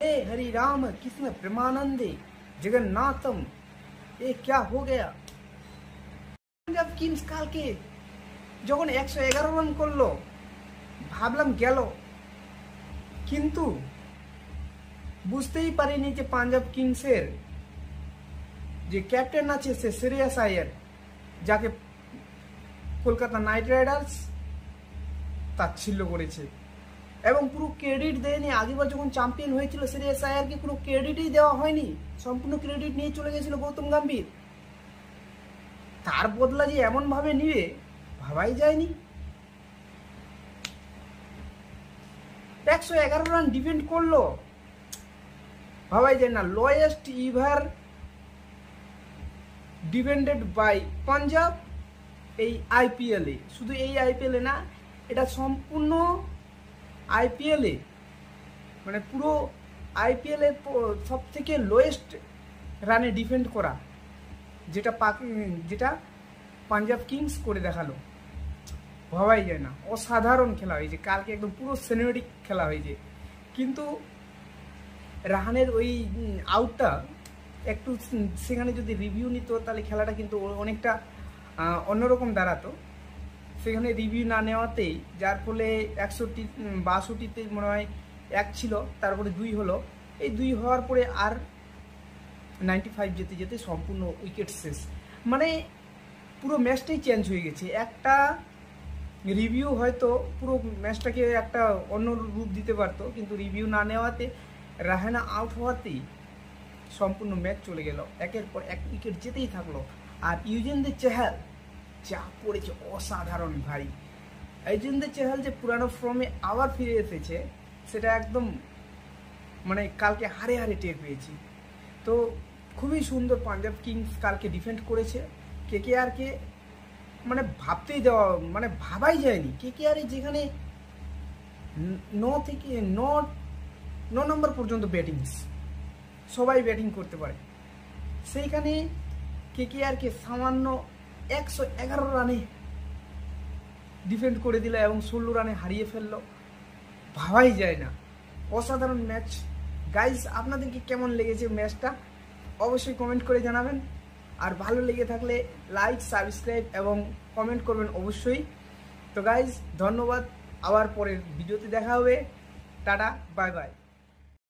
हे हरि राम कृष्ण प्रेमानंदे जगन्नाथम। ये क्या हो गया? पंजाब किंग्स কালকে যখন 111 রান করলো ভাবলাম গেল, কিন্তু বুঝতেই পারিনি যে পাঞ্জাব কিংসের যে ক্যাপ্টেন আছে সে শ্রেয়াস আয়ার, যাকে কলকাতা নাইট রাইডার্স তাচ্ছিল্য করেছে এবং পুরো ক্রেডিট দেয়নি। আগেবার যখন চ্যাম্পিয়ন হয়েছিল শ্রেয়াস আয়ারকে কোনো ক্রেডিটই দেওয়া হয়নি, সম্পূর্ণ ক্রেডিট নিয়ে চলে গেছিল গৌতম গম্ভীর। তার বদলা যে এমন ভাবে নিবে ভাবাই যায়নি। 111 রান ডিফেন্ড করলো, ভাবাই যায় না। Lowest ever defended by Punjab এই আইপিএলে, শুধু এই আইপিএলে না, এটা সম্পূর্ণ আইপিএলে, মানে পুরো আইপিএলে সব থেকে লোয়েস্ট রানে ডিফেন্ড করা, যেটা পাঞ্জাব কিংস করে দেখালো। ভাবাই যায় না, অসাধারণ খেলা হয়েছে কালকে, একদম পুরো সিনেমেটিক খেলা হয়েছে। কিন্তু রাহানের ওই আউটটা একটু সেখানে যদি রিভিউ নিত তাহলে খেলাটা কিন্তু অনেকটা অন্যরকম দাঁড়াতো। সেখানে রিভিউ না নেওয়াতেই যার ফলে 162তে মনে হয় 1 ছিল, তারপরে 2 হলো। এই 2 হওয়ার পরে আর 95 যেতে যেতে সম্পূর্ণ উইকেট শেষ, মানে পুরো ম্যাচটাই চেঞ্জ হয়ে গেছে। একটা রিভিউ হয়তো পুরো ম্যাচটাকে একটা অন্য রূপ দিতে পারতো, কিন্তু রিভিউ না নেওয়াতে, রাহানা আউট হওয়াতেই সম্পূর্ণ ম্যাচ চলে গেল। একের পর এক উইকেট যেতেই থাকলো। আর ইউজেন্দ্র চেহাল যা পড়েছে অসাধারণ ভাই। ইউজেন্দ্র চেহাল যে পুরানো ফর্মে আবার ফিরে এসেছে সেটা একদম মানে কালকে হারে হারে টের পেয়েছি। তো খুবই সুন্দর পাঞ্জাব কিংস কালকে ডিফেন্ড করেছে। কেকেআরকে মানে ভাবতেই দেওয়া, মানে ভাবাই যায়নি। কেকেআরে যেখানে 9 থেকে 9 নম্বর পর্যন্ত ব্যাটিংস, সবাই ব্যাটিং করতে পারে, সেইখানে কেকেআরকে সামান্য 111 রানে ডিফেন্ড করে দিল এবং 16 রানে হারিয়ে ফেললো। ভাবাই যায় না, অসাধারণ ম্যাচ। গাইস, আপনাদেরকে কেমন লেগেছে ম্যাচটা অবশ্যই কমেন্ট করে জানাবেন। আর ভালো লেগে থাকলে লাইক, সাবস্ক্রাইব এবং কমেন্ট করবেন অবশ্যই। তো গাইস, ধন্যবাদ। আবার পরের ভিডিওতে দেখা হবে। Tata, bye bye.